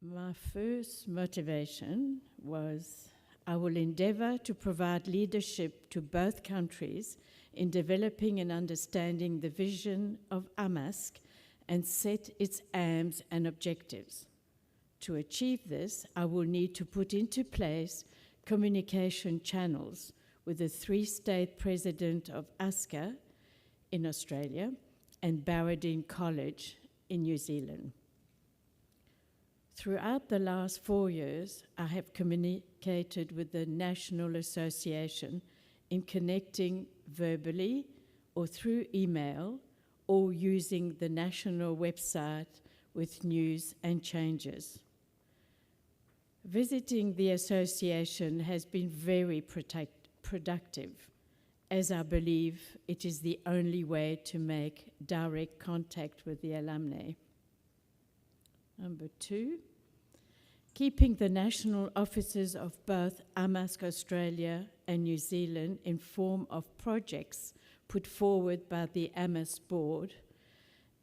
My first motivation was I will endeavour to provide leadership to both countries in developing and understanding the vision of AMASC and set its aims and objectives. To achieve this, I will need to put into place communication channels with the three-state president of ASCA in Australia and Barradine College in New Zealand. Throughout the last 4 years, I have communicated with the National Association in connecting verbally or through email or using the national website with news and changes. Visiting the association has been very productive, as I believe it is the only way to make direct contact with the alumni. Number 2, keeping the national offices of both AMASC Australia and New Zealand informed of projects put forward by the AMASC board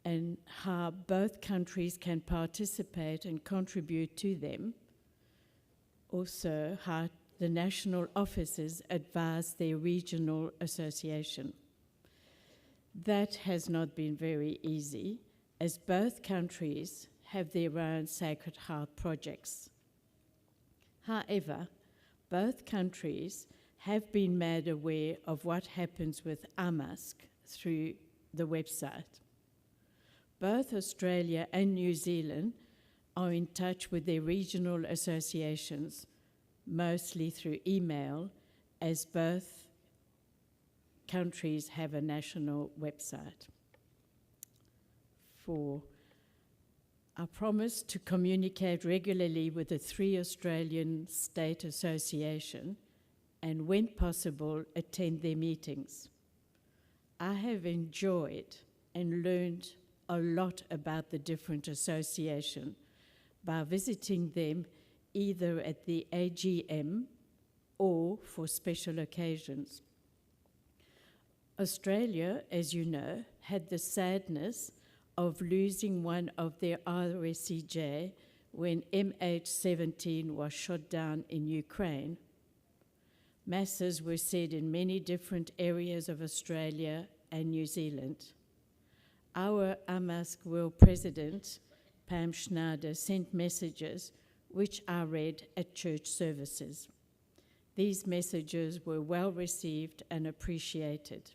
and how both countries can participate and contribute to them. Also, how the national offices advise their regional association. That has not been very easy, as both countries have their own Sacred Heart projects. However, both countries have been made aware of what happens with AMASC through the website. Both Australia and New Zealand are in touch with their regional associations, mostly through email, as both countries have a national website. 4, I promise to communicate regularly with the 3 Australian state associations and, when possible, attend their meetings. I have enjoyed and learned a lot about the different associations by visiting them either at the AGM or for special occasions. Australia, as you know, had the sadness of losing one of their RSCJ when MH17 was shot down in Ukraine. Masses were said in many different areas of Australia and New Zealand. Our AMASC World President, Pam Schneider, sent messages which I read at church services. These messages were well received and appreciated.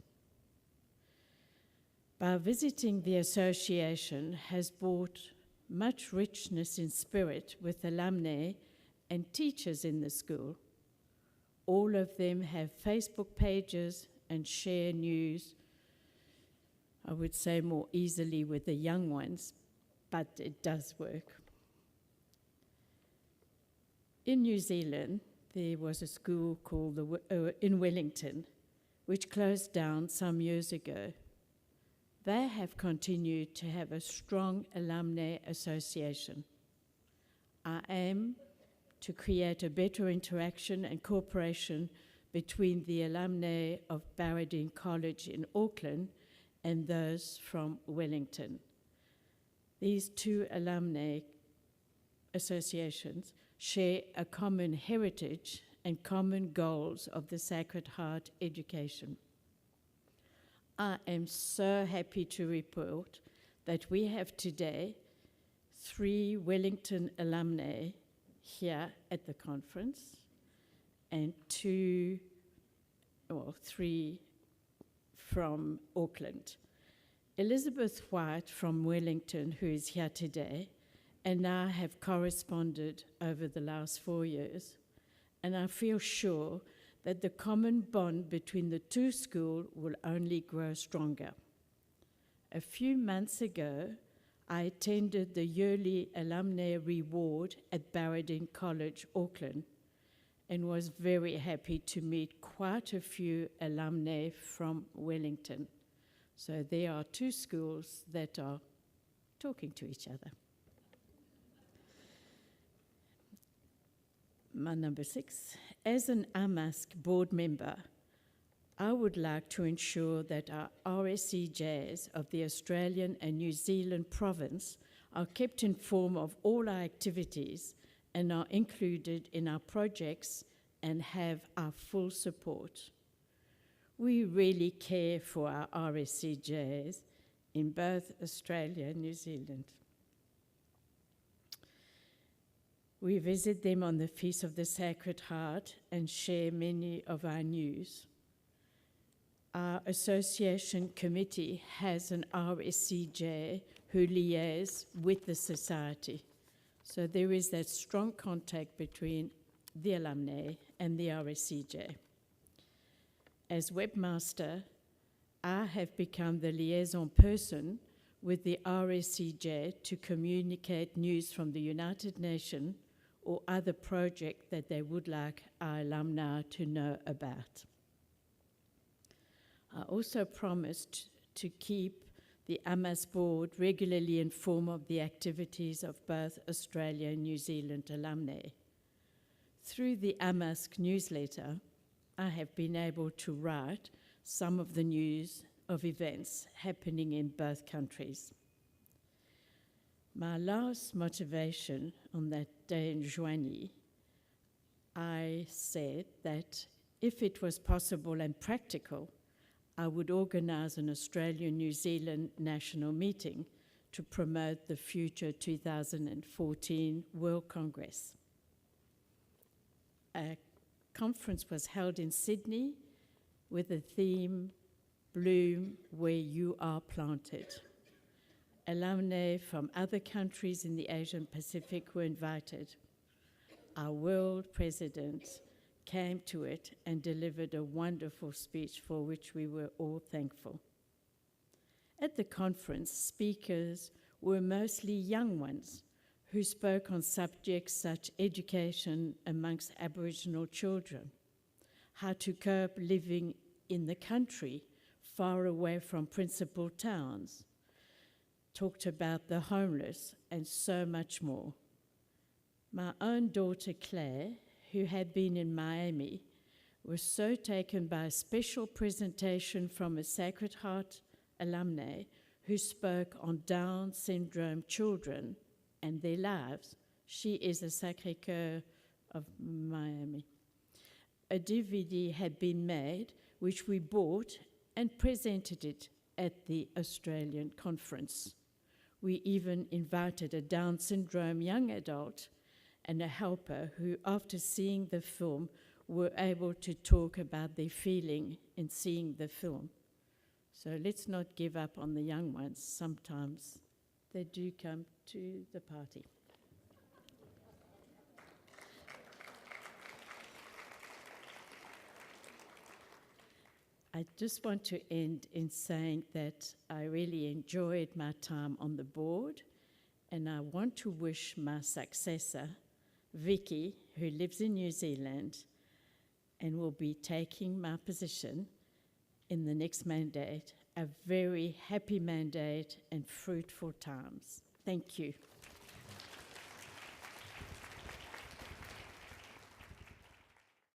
By visiting the association has brought much richness in spirit with alumni and teachers in the school. All of them have Facebook pages and share news, I would say more easily with the young ones, but it does work. In New Zealand, there was a school called in Wellington, which closed down some years ago. They have continued to have a strong alumni association. I aim to create a better interaction and cooperation between the alumni of Barradine College in Auckland and those from Wellington. These 2 alumni associations share a common heritage and common goals of the Sacred Heart education. I am so happy to report that we have today 3 Wellington alumni here at the conference and 3 from Auckland. Elizabeth White from Wellington, who is here today, and I have corresponded over the last 4 years, and I feel sure that the common bond between the 2 schools will only grow stronger. A few months ago, I attended the yearly alumni reward at Barradine College, Auckland, and was very happy to meet quite a few alumni from Wellington. So there are 2 schools that are talking to each other. My number 6, as an AMASC board member, I would like to ensure that our RSCJs of the Australian and New Zealand province are kept informed of all our activities and are included in our projects and have our full support. We really care for our RSCJs in both Australia and New Zealand. We visit them on the Feast of the Sacred Heart and share many of our news. Our association committee has an RSCJ who liaises with the society. So there is that strong contact between the alumni and the RSCJ. As webmaster, I have become the liaison person with the RSCJ to communicate news from the United Nations or other project that they would like our alumni to know about. I also promised to keep the AMAS board regularly informed of the activities of both Australia and New Zealand alumni. Through the AMAS newsletter, I have been able to write some of the news of events happening in both countries. My last motivation on that day in Joigny, I said that if it was possible and practical, I would organise an Australia-New Zealand national meeting to promote the future 2014 World Congress. A conference was held in Sydney with the theme, Bloom Where You Are Planted. Alumni from other countries in the Asian Pacific were invited. Our world president came to it and delivered a wonderful speech for which we were all thankful. At the conference, speakers were mostly young ones who spoke on subjects such as education amongst Aboriginal children, how to cope living in the country far away from principal towns, talked about the homeless, and so much more. My own daughter Claire, who had been in Miami, was so taken by a special presentation from a Sacred Heart alumni who spoke on Down syndrome children and their lives. She is a Sacré-Cœur of Miami. A DVD had been made, which we bought and presented it at the Australian conference. We even invited a Down syndrome young adult and a helper who, after seeing the film, were able to talk about their feeling in seeing the film. So let's not give up on the young ones. Sometimes they do come to the party. I just want to end in saying that I really enjoyed my time on the board, and I want to wish my successor, Vicky, who lives in New Zealand and will be taking my position in the next mandate, a very happy mandate and fruitful times. Thank you.